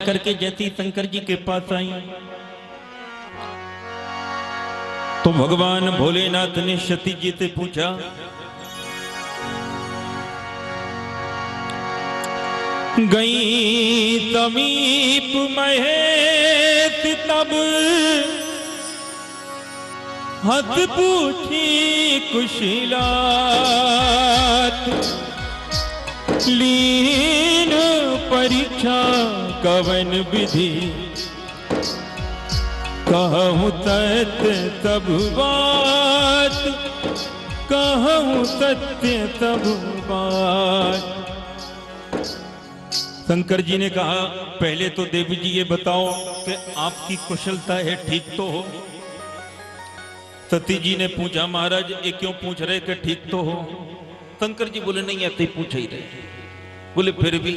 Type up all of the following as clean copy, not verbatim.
करके जैसे शंकर जी के पास आई तो भगवान भोलेनाथ ने सती जी से पूछा, गई समीप महेश तब हंस पूछी कुशलात, लीन परीक्षा कवन विधि कहूँ सत्य सब बात, कहूँ सत्य सब बात। शंकर जी ने कहा, पहले तो देवी जी ये बताओ कि आपकी कुशलता है ठीक तो हो। सती जी ने पूछा, महाराज ये क्यों पूछ रहे कि ठीक तो हो। शंकर जी बोले, नहीं ऐसे ही पूछ ही रहे। बोले फिर भी।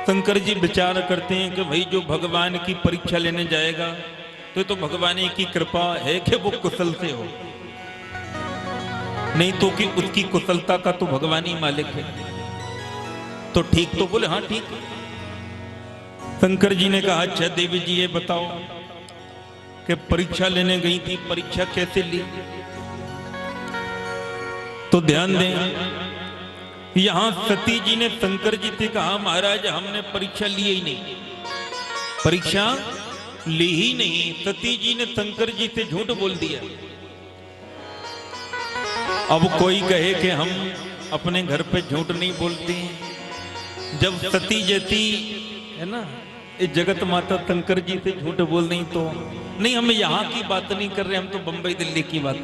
शंकर जी विचार करते हैं कि भाई जो भगवान की परीक्षा लेने जाएगा तो भगवान की कृपा है कि वो कुशल से हो, नहीं तो कि उसकी कुशलता का तो भगवान ही मालिक है। तो ठीक तो बोले, हाँ ठीक। शंकर जी ने कहा, अच्छा देवी जी ये बताओ कि परीक्षा लेने गई थी, परीक्षा कैसे ली। तो ध्यान दें, यहां सती जी ने शंकर जी से कहा, महाराज हमने परीक्षा ली ही नहीं, परीक्षा ली ही नहीं। सती जी ने शंकर जी से झूठ बोल दिया। अब कोई कहे कि हम अपने घर पे झूठ नहीं बोलते हैं, जब सती जैसी है ना ये जगत माता शंकर जी से झूठ बोल नहीं तो नहीं। हम यहां की बात नहीं कर रहे, हम तो बंबई दिल्ली की बात।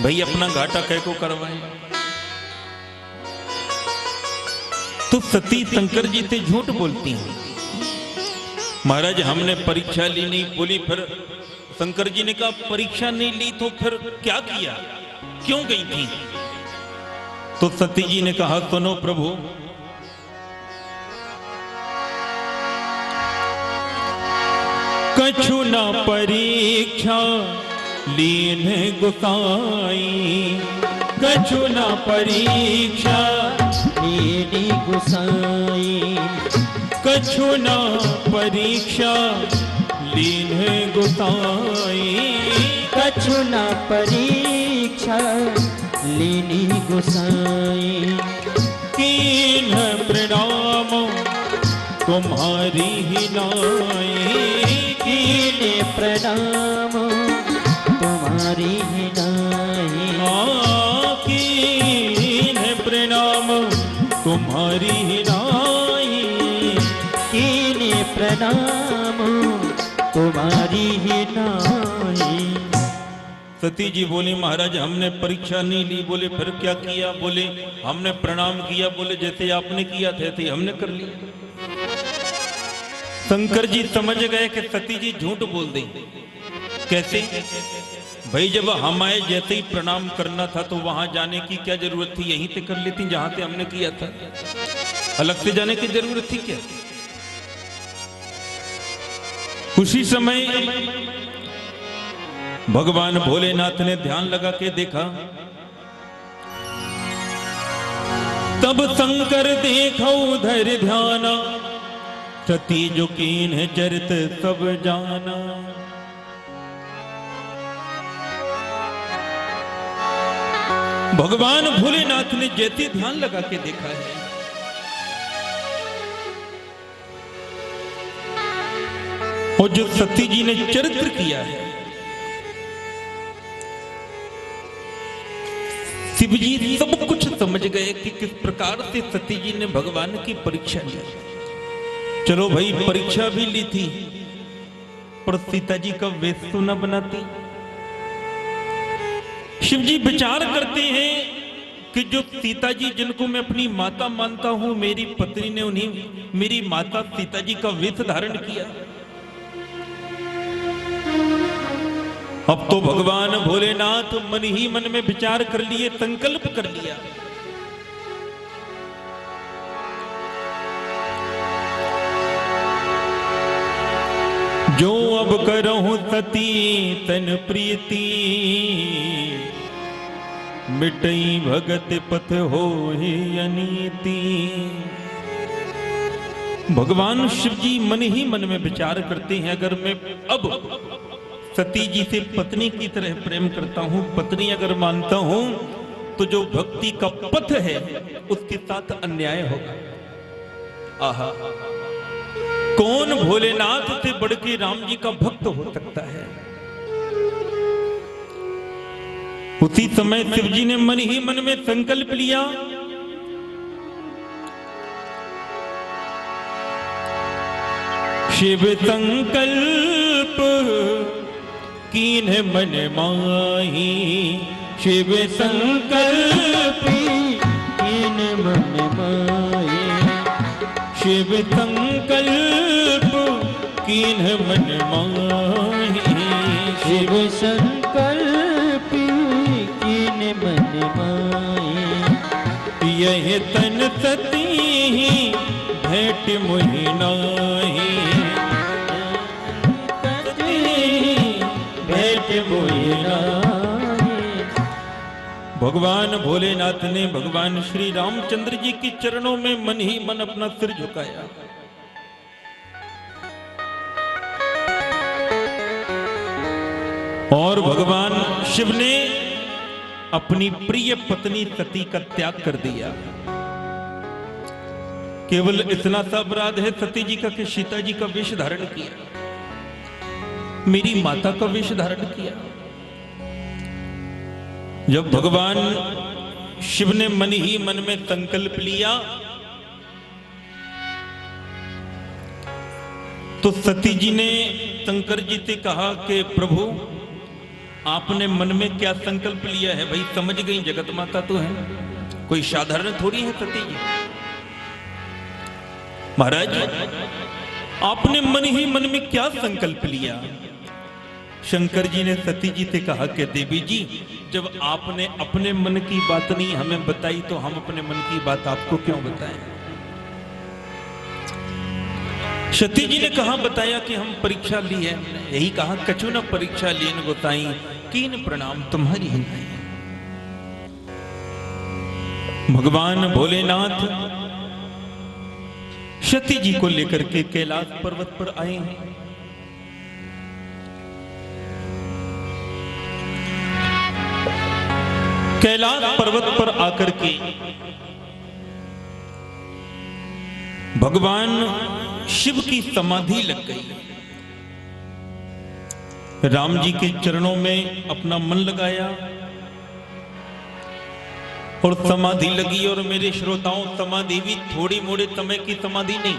भाई अपना घाटा कह को करवाए। तो सती शंकर जी से झूठ बोलती हैं, महाराज हमने परीक्षा ली नहीं। बोली फिर शंकर जी ने कहा, परीक्षा नहीं ली तो फिर क्या किया, क्यों गई थी। तो सती जी ने कहा, सुनो प्रभु, कछु न परीक्षा लीन गुसाई, कछु न परीक्षा लीन गुसाई, कछु न परीक्षा लीन गुसाई, कछु न परीक्षा लीन गुसाई। कीन प्रणाम तुम्हारी ही नाई, कीन प्रणाम तुम्हारी ही नाई। कीन प्रणाम तुम्हारी ही नाई, कीन प्रणाम तुम्हारी ही नाई। सती जी बोली, महाराज हमने परीक्षा नहीं ली। बोले फिर क्या किया। बोले हमने प्रणाम किया। बोले जैसे आपने किया था ऐसे हमने कर लिया। शंकर जी समझ गए कि सती जी झूठ बोल दें। कैसे भाई, जब हम आए जैसे ही प्रणाम करना था तो वहां जाने की क्या जरूरत थी, यहीं से कर लेती जहां से हमने किया था, अलग से जाने की जरूरत थी क्या। उसी समय भगवान भोलेनाथ ने ध्यान लगा के देखा, तब शंकर देखो उधर ध्याना, सती जो कीन है चरित सब जाना। भगवान भोलेनाथ ने जैसे ध्यान लगा के देखा है, और जो सती जी ने चरित्र किया है, शिव जी सब कुछ समझ गए कि किस प्रकार से सती जी ने भगवान की परीक्षा ली। चलो भाई परीक्षा भी ली थी, पर सीता जी का वेश तो न बनाती। शिव जी विचार करते हैं कि जो सीता जी जिनको मैं अपनी माता मानता हूं, मेरी पत्नी ने उन्हें मेरी माता सीता जी का वेश धारण किया। अब तो भगवान भोलेनाथ मन ही मन में विचार कर लिए, संकल्प कर लिया, जो अब करहूं सती तन प्रीति, मिटई भगत पथ हो ही अनीति। भगवान शिव जी मन ही मन में विचार करते हैं, अगर मैं अब सती जी से पत्नी की तरह प्रेम करता हूं, पत्नी अगर मानता हूं, तो जो भक्ति का पथ है उसके साथ अन्याय होगा। आहा, कौन भोलेनाथ से बढ़ के राम जी का भक्त हो सकता है। उसी समय शिव जी ने मन ही मन में संकल्प लिया, शिव संकल्प कीन मन माही, शिव संकल्प कीन मन माही, शिव संकल्प कीन मन माही, शिव संकल्प कीन मन माही, यह तन सती भेंट मोहि नाही, भेंट मोहि नाही। भगवान भोलेनाथ ने भगवान श्री रामचंद्र जी के चरणों में मन ही मन अपना सिर झुकाया। और भगवान शिव ने अपनी प्रिय पत्नी सती का त्याग कर दिया। केवल इतना सा अपराध है सती जी का कि सीता जी का वेश धारण किया, मेरी माता का वेश धारण किया। जब भगवान शिव ने मन ही मन में संकल्प लिया, तो सती जी ने शंकर जी से कहा कि प्रभु आपने मन में क्या संकल्प लिया है। भाई समझ गई, जगत माता तो है, कोई साधारण थोड़ी है सती जी। महाराज, आपने मन ही मन में क्या संकल्प लिया। शंकर जी ने सती जी से कहा कि देवी जी, जब आपने अपने मन की बात नहीं हमें बताई, तो हम अपने मन की बात आपको क्यों बताएं। सती जी ने कहा बताया कि हम परीक्षा ली है, यही कहा कछु न परीक्षा लीन गोताई, कीन प्रणाम तुम्हारी ही। भगवान भोलेनाथ सती जी को लेकर के कैलाश पर्वत पर आए हैं। कैलाश पर्वत पर आकर के भगवान शिव की समाधि लग गई। राम जी के चरणों में अपना मन लगाया और समाधि लगी। और मेरे श्रोताओं, समाधि भी थोड़ी मोड़े समय की समाधि नहीं,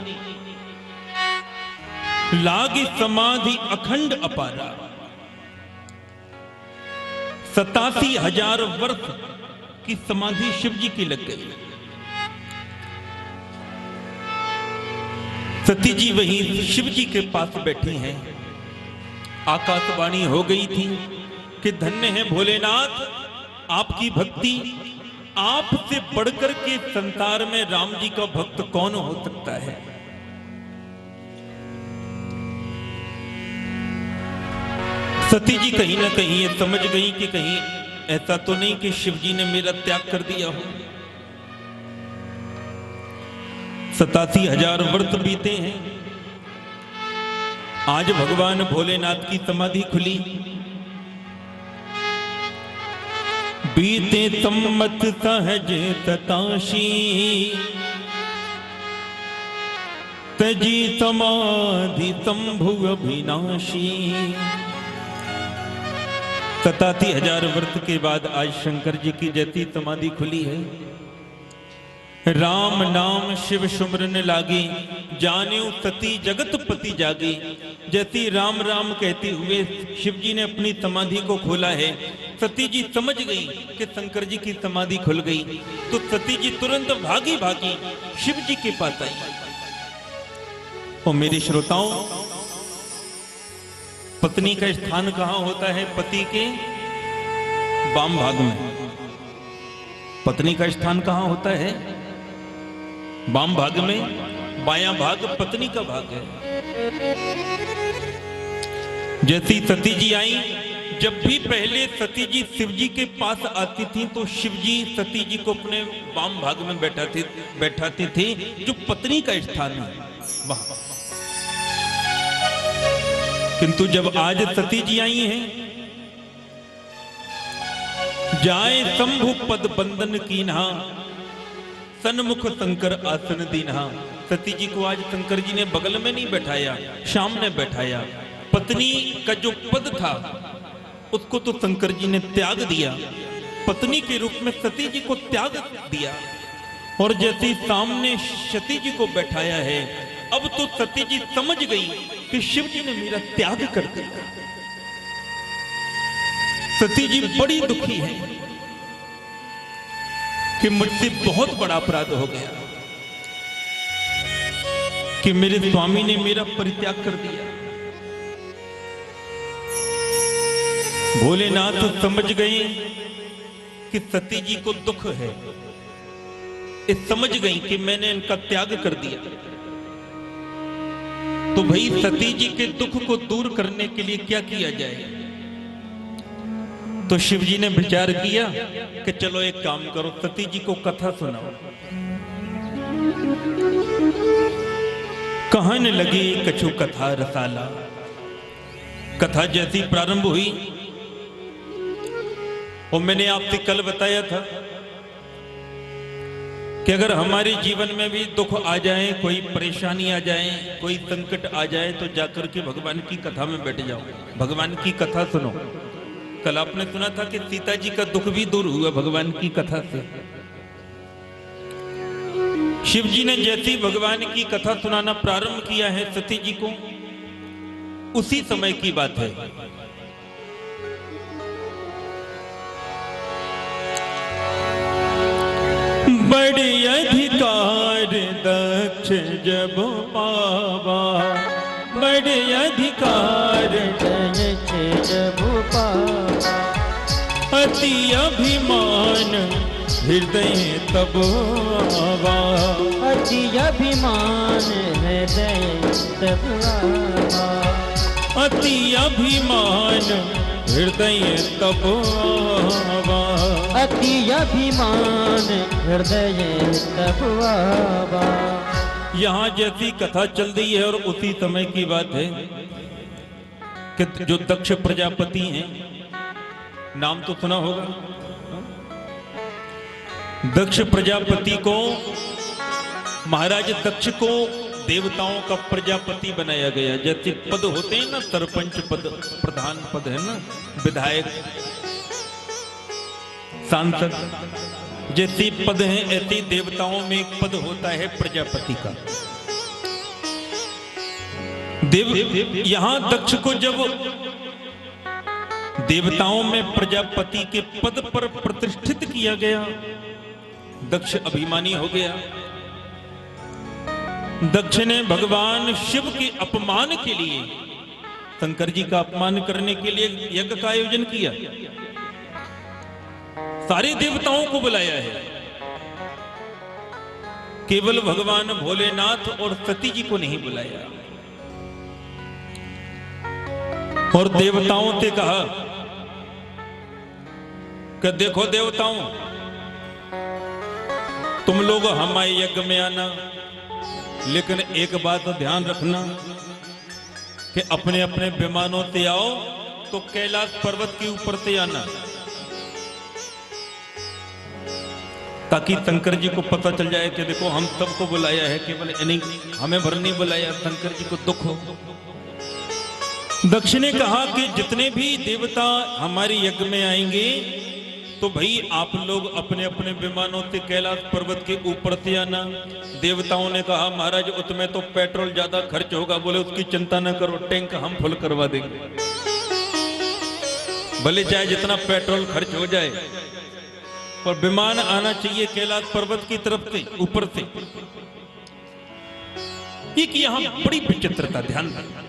लागी समाधि अखंड अपारा। 87,000 वर्ष की समाधि शिव जी की लग गई। सती जी वहीं शिव जी के पास बैठी हैं। आकाशवाणी हो गई थी कि धन्य है भोलेनाथ, आपकी भक्ति, आपसे बढ़कर के संसार में राम जी का भक्त कौन हो सकता है। सती जी कहीं ना कहीं ये समझ गई कि कहीं ऐसा तो नहीं कि शिव जी ने मेरा त्याग कर दिया हो। 87,000 वर्ष बीते हैं, आज भगवान भोलेनाथ की समाधि खुली। बीते सम्मत सहज 87 तजी समाधि शंभु अविनाशी। 87,000 वर्ष के बाद आज शंकर जी की जैसी समाधि खुली है। राम नाम शिव सुमरन लागे, जान्यो सती जगत पति जागे। जैसी राम राम कहते हुए शिव जी ने अपनी समाधि को खोला है, सती जी समझ गई कि शंकर जी की समाधि खुल गई। तो सती जी तुरंत भागी भागी शिव जी के पास आई। और मेरे श्रोताओं, पत्नी का स्थान कहां होता है? पति के वाम भाग में। पत्नी का स्थान कहां होता है? वाम भाग में। बायां भाग पत्नी का भाग है। जैसी सती जी आई, जब भी पहले सती जी शिव जी के पास आती थी तो शिव जी सती जी को अपने वाम भाग में बैठाते थे, जो पत्नी का स्थान है। वाह। किंतु जब आज सती जी आई हैं, जाए शंभु पद बंदन कीन्हा, सन्मुख शंकर आसन दीन्हा। सती जी को आज शंकर जी ने बगल में नहीं बैठाया, सामने बैठाया। पत्नी का जो पद था उसको तो शंकर जी ने त्याग दिया, पत्नी के रूप में सती जी को त्याग दिया। और जैसे सामने सती जी को बैठाया है, अब तो सती जी समझ गई कि शिव जी ने मेरा त्याग कर दिया। सती जी बड़ी दुखी है कि मुझसे बहुत बड़ा अपराध हो गया कि मेरे स्वामी ने मेरा परित्याग कर दिया। भोलेनाथ तो समझ गए कि सती जी को दुख है, इस समझ गई कि मैंने इनका त्याग कर दिया। तो भाई सती जी के दुख को दूर करने के लिए क्या किया जाए? तो शिव जी ने विचार किया कि चलो एक काम करो, सती जी को कथा सुनाओ। कहने लगे कछु कथा रसाला। कथा जैसी प्रारंभ हुई, और मैंने आपसे कल बताया था कि अगर हमारे जीवन में भी दुख आ जाए, कोई परेशानी आ जाए, कोई संकट आ जाए, तो जाकर के भगवान की कथा में बैठ जाओ, भगवान की कथा सुनो। कल आपने सुना था कि सीता जी का दुख भी दूर हुआ भगवान की कथा से। शिव जी ने जैसी भगवान की कथा सुनाना प्रारंभ किया है सती जी को, उसी समय की बात है। बड़े अधिकार दक्ष जब पावा, बड़े अधिकार दक्ष जब पावा, अति अभिमान हृदय तब आवा, अति अभिमान हृदय तब आवा, अति अभिमान हृदय तब आवा, अति अभिमान हृदय तब आवा। यहाँ जैसी कथा चल रही है और उसी समय की बात है कि जो दक्ष प्रजापति हैं, नाम तो सुना होगा। दक्ष प्रजापति को, महाराज दक्ष को देवताओं का प्रजापति बनाया गया। जैसे पद होते हैं ना, सरपंच पद, प्रधान पद है ना, विधायक, सांसद, जैसे पद हैं ऐसे देवताओं में एक पद होता है प्रजापति का। यहां दक्ष को जब देवताओं में प्रजापति के पद पर प्रतिष्ठित किया गया, दक्ष अभिमानी हो गया। दक्ष ने भगवान शिव के अपमान के लिए, शंकर जी का अपमान करने के लिए यज्ञ का आयोजन किया। सारे देवताओं को बुलाया है, केवल भगवान भोलेनाथ और सती जी को नहीं बुलाया। और देवताओं से कहा कि देखो देवताओं, तुम लोग हमारे यज्ञ में आना, लेकिन एक बात ध्यान रखना कि अपने अपने विमानों से आओ, तो कैलाश पर्वत के ऊपर से आना, ताकि शंकर जी को पता चल जाए कि देखो हम सबको बुलाया है, केवल इन्हीं हमें भर नहीं बुलाया, शंकर जी को दुख हो। दक्ष ने कहा कि जितने भी देवता हमारे यज्ञ में आएंगे, तो भाई आप लोग अपने अपने विमानों से कैलाश पर्वत के ऊपर से आना। देवताओं ने कहा महाराज उसमें तो पेट्रोल ज्यादा खर्च होगा। बोले उसकी चिंता न करो, टैंक हम फुल करवा देंगे, भले चाहे जितना पेट्रोल खर्च हो जाए, पर विमान आना चाहिए कैलाश पर्वत की तरफ से, ऊपर से। एक यहां बड़ी विचित्रता, ध्यान रखना।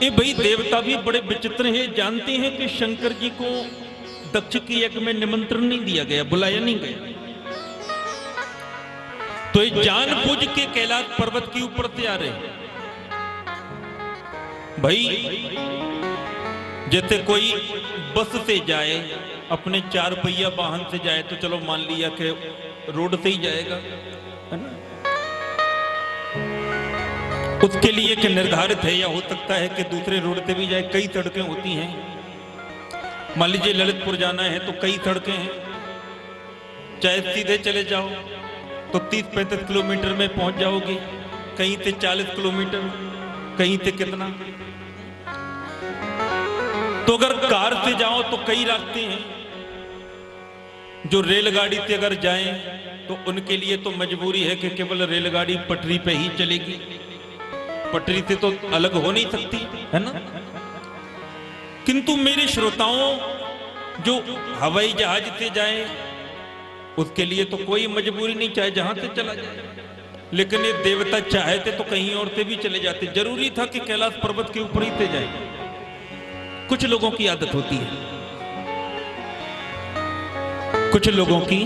ये भाई देवता भी बड़े विचित्र हैं। जानते हैं कि शंकर जी को दक्ष के यज्ञ में निमंत्रण नहीं दिया गया, बुलाया नहीं गया, तो ये जानबूझ के कैलाश पर्वत के ऊपर से आ रहे हैं। भाई जैसे कोई बस से जाए, अपने 4 पहिया वाहन से जाए, तो चलो मान लिया कि रोड से ही जाएगा, है ना। उसके लिए एक निर्धारित है, या हो सकता है कि दूसरे रोड पे भी जाए। कई सड़कें होती हैं, मान लीजिए ललितपुर जाना है तो कई सड़कें हैं, चाहे सीधे चले जाओ तो 30-35 किलोमीटर में पहुंच जाओगे, कहीं से 40 किलोमीटर, कहीं से कितना। तो अगर कार से जाओ तो कई रास्ते हैं। जो रेलगाड़ी से अगर जाएं तो उनके लिए तो मजबूरी है कि केवल रेलगाड़ी पटरी पे ही चलेगी, पटरी से तो अलग हो नहीं सकती, है ना। किंतु मेरे श्रोताओं, जो हवाई जहाज से जाए उसके लिए तो कोई मजबूरी नहीं, चाहे जहां से चला जाए। लेकिन ये देवता चाहते तो कहीं और से भी चले जाते, जरूरी था कि कैलाश पर्वत के ऊपर ही से जाए। कुछ लोगों की आदत होती है, कुछ लोगों की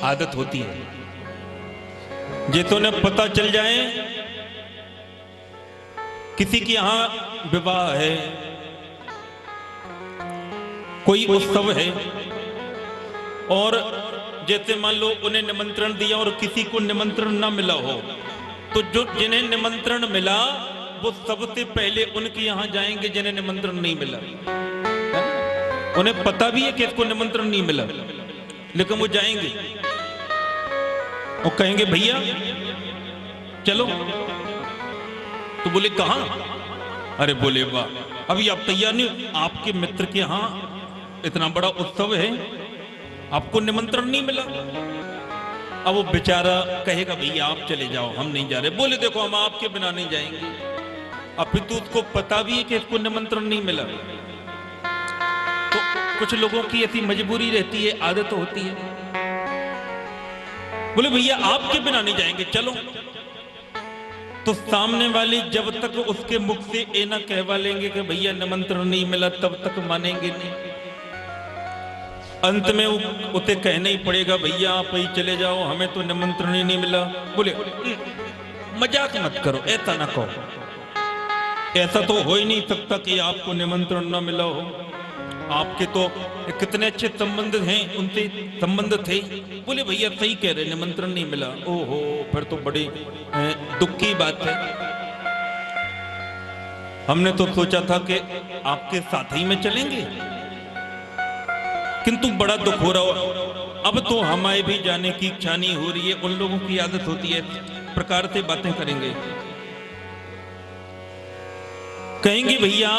आदत होती है, जितों ने पता चल जाए किसी के यहां विवाह है, कोई उत्सव है, और जैसे मान लो उन्हें निमंत्रण दिया और किसी को निमंत्रण ना मिला हो, तो जो जिन्हें निमंत्रण मिला वो सबसे पहले उनके यहां जाएंगे जिन्हें निमंत्रण नहीं मिला। उन्हें पता भी है कि इसको निमंत्रण नहीं मिला, लेकिन वो जाएंगे और कहेंगे भैया चलो। तो बोले कहां? अरे बोले वाह, अभी आप तैयार नहीं, आपके मित्र के यहां इतना बड़ा उत्सव है, आपको निमंत्रण नहीं मिला। अब वो बेचारा कहेगा भैया आप चले जाओ, हम नहीं जा रहे। बोले देखो हम आपके बिना नहीं जाएंगे। अब फिर तो उसको पता भी है कि इसको निमंत्रण नहीं मिला। तो कुछ लोगों की ऐसी मजबूरी रहती है, आदत होती है। बोले भैया आपके बिना नहीं जाएंगे, चलो। तो सामने वाले जब तक उसके मुख से ये ना कहवा लेंगे कि भैया निमंत्रण नहीं मिला, तब तक मानेंगे नहीं। अंत में उसे कहना ही पड़ेगा भैया आप ही चले जाओ, हमें तो निमंत्रण ही नहीं मिला। बोले मजाक मत करो, ऐसा ना कहो, ऐसा तो हो ही नहीं सकता कि आपको निमंत्रण ना मिला हो। आपके तो कितने अच्छे संबंध हैं, उनसे संबंध थे। बोले भैया सही कह रहे, निमंत्रण नहीं मिला। ओहो, फिर तो बड़ी दुख की बात है। हमने तो सोचा था कि आपके साथ ही में चलेंगे, किंतु बड़ा दुख हो रहा हो। अब तो हमारे भी जाने की इच्छा नहीं हो रही है। उन लोगों की आदत होती है, प्रकार से बातें करेंगे, कहेंगे भैया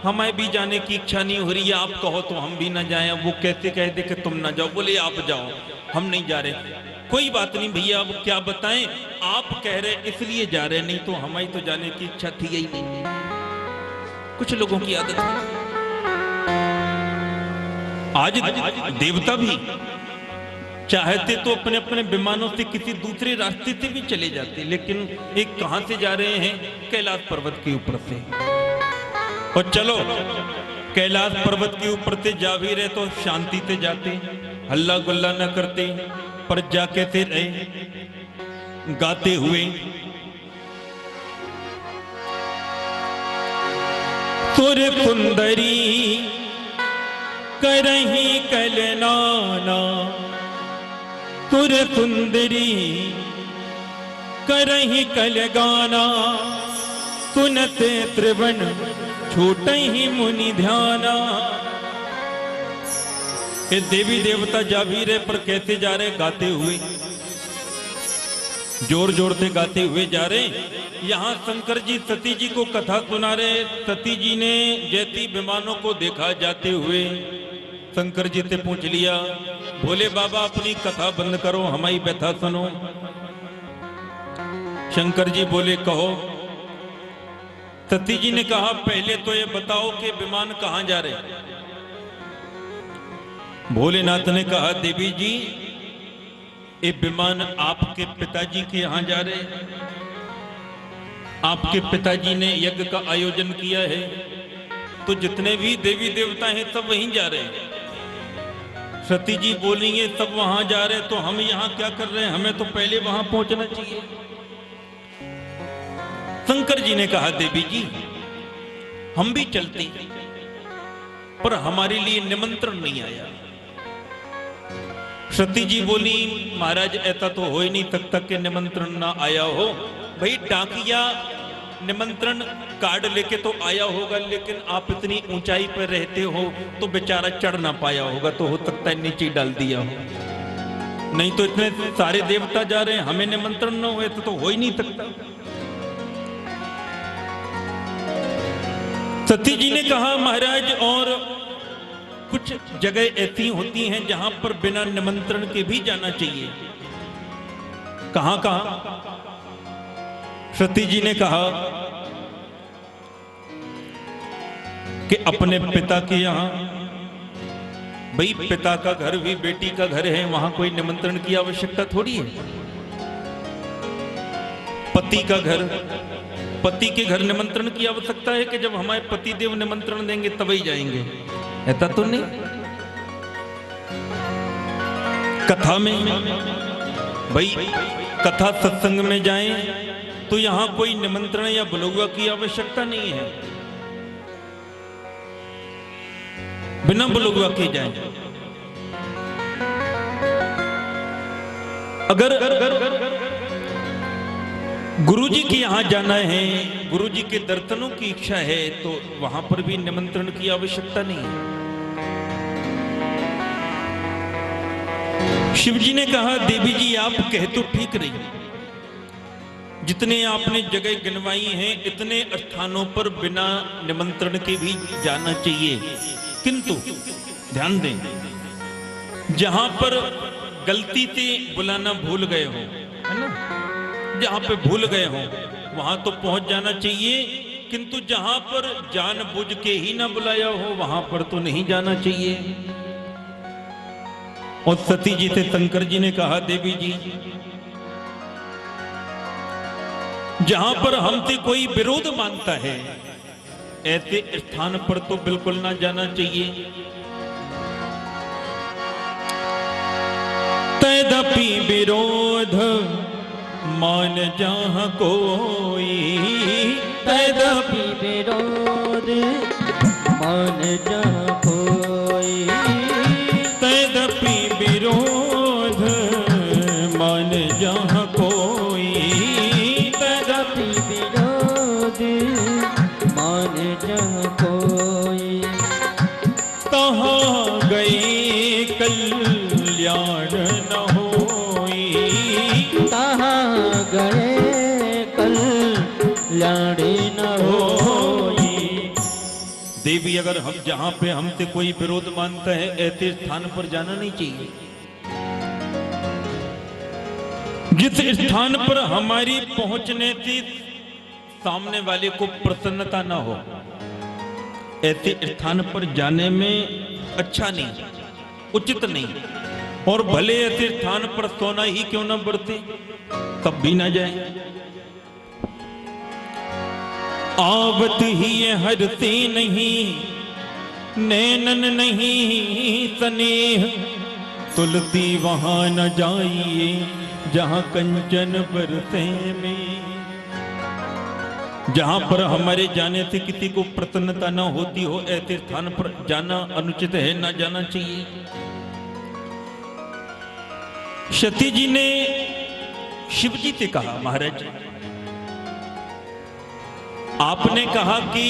हमें भी जाने की इच्छा नहीं हो रही है, आप कहो तो हम भी ना जाएं। वो कैसे कह दे कि तुम ना जाओ, बोले आप जाओ, हम नहीं जा रहे। कोई बात नहीं भैया, अब क्या बताएं, आप कह रहे इसलिए जा रहे, नहीं तो हमारी तो जाने की इच्छा थी ही नहीं। कुछ लोगों की आदत है। आज देवता भी चाहते तो अपने अपने विमानों से किसी दूसरे रास्ते से भी चले जाते, लेकिन एक कहां से जा रहे हैं? कैलाश पर्वत के ऊपर से। और चलो कैलाश पर्वत के ऊपर से जा भी रहे तो शांति से जाते, हल्ला गुल्ला न करते, पर जाके थे रहे गाते हुए तुर सुंदरी करही कलनाना, तुर सुंदरी करही कल गाना, सुनते त्रिवन छूटे ही मुनि ध्याना। ये देवी देवता जा भी रहे, पर कैसे जा रहे? गाते हुए, जोर जोर से गाते हुए जा रहे। यहाँ शंकर जी सती जी को कथा सुना रहे। सती जी ने जैसी विमानों को देखा जाते हुए, शंकर जी से पूछ लिया, भोले बाबा अपनी कथा बंद करो, हमारी व्यथा सुनो। शंकर जी बोले कहो। सती जी ने कहा पहले तो ये बताओ कि विमान कहां जा रहे? भोलेनाथ ने कहा देवी जी ये विमान आपके पिताजी के यहां जा रहे। आपके पिताजी ने यज्ञ का आयोजन किया है, तो जितने भी देवी देवता हैं सब वहीं जा रहे हैं। सती जी बोलेंगे सब वहां जा रहे, तो हम यहां क्या कर रहे हैं? हमें तो पहले वहां पहुंचना चाहिए। शंकर जी ने कहा देवी जी हम भी चलते, पर हमारे लिए निमंत्रण नहीं आया। सती जी बोली महाराज ऐसा तो हो ही नहीं सकता कि निमंत्रण ना आया हो। भाई डाकिया निमंत्रण कार्ड लेके तो आया होगा, लेकिन आप इतनी ऊंचाई पर रहते हो तो बेचारा चढ़ ना पाया होगा, तो हो सकता है नीचे डाल दिया हो। नहीं तो इतने सारे देवता जा रहे हैं, हमें निमंत्रण न हुए तो हो ही नहीं सकता। सती जी ने कहा महाराज और कुछ जगह ऐसी होती हैं जहां पर बिना निमंत्रण के भी जाना चाहिए। कहां कहां? सती जी ने कहा कि अपने पिता के यहां, भाई पिता का घर भी बेटी का घर है, वहां कोई निमंत्रण की आवश्यकता थोड़ी है। पति का घर, पति के घर निमंत्रण की आवश्यकता है कि जब हमारे पति देव निमंत्रण देंगे तभी जाएंगे, ऐसा तो नहीं। कथा में भाई कथा सत्संग में जाएं तो यहां कोई निमंत्रण या बुलौआ की आवश्यकता नहीं है, बिना बुलौआ के जाएं। अगर गुरुजी के यहां जाना है, गुरुजी के दर्शनों की इच्छा है, तो वहां पर भी निमंत्रण की आवश्यकता नहीं है। शिव जी ने कहा देवी जी आप कह तो ठीक रही, जितने आपने जगह गिनवाई हैं इतने स्थानों पर बिना निमंत्रण के भी जाना चाहिए, किंतु ध्यान दें जहां पर गलती से बुलाना भूल गए हो, है ना, जहां पे भूल गए हो वहां तो पहुंच जाना चाहिए, किंतु जहां पर जानबूझ के ही ना बुलाया हो वहां पर तो नहीं जाना चाहिए। और सती जी से शंकर जी ने कहा देवी जी जहां पर हमसे कोई विरोध मानता है ऐसे स्थान पर तो बिल्कुल ना जाना चाहिए। तदपि विरोध मान जहां कोई, तदपि विरोध मान जहां कोई, तदपि विरोध मान जहां कोई, तदपि विरोध मान जहां कोई, तहाँ गई कल्याण न होई, तहाँ गए कल्याण न होई। देवी अगर हम जहां पे हमसे कोई विरोध मानता है ऐसे स्थान पर जाना नहीं चाहिए। जिस स्थान पर हमारी पहुंचने से सामने वाले को प्रसन्नता ना हो ऐसे स्थान पर जाने में अच्छा नहीं, उचित नहीं। और भले ऐसे स्थान पर सोना ही क्यों ना बरते तब भी ना जाए। आवत ही हरते नहीं नैनन नहीं स्नेह, तुलसी वहां न जाइए जहां कंचन बरसे में। जहां पर हमारे जाने से किसी को प्रसन्नता न होती हो ऐसे स्थान पर जाना अनुचित है, ना जाना चाहिए। सती जी ने शिव जी से कहा महाराज आपने कहा कि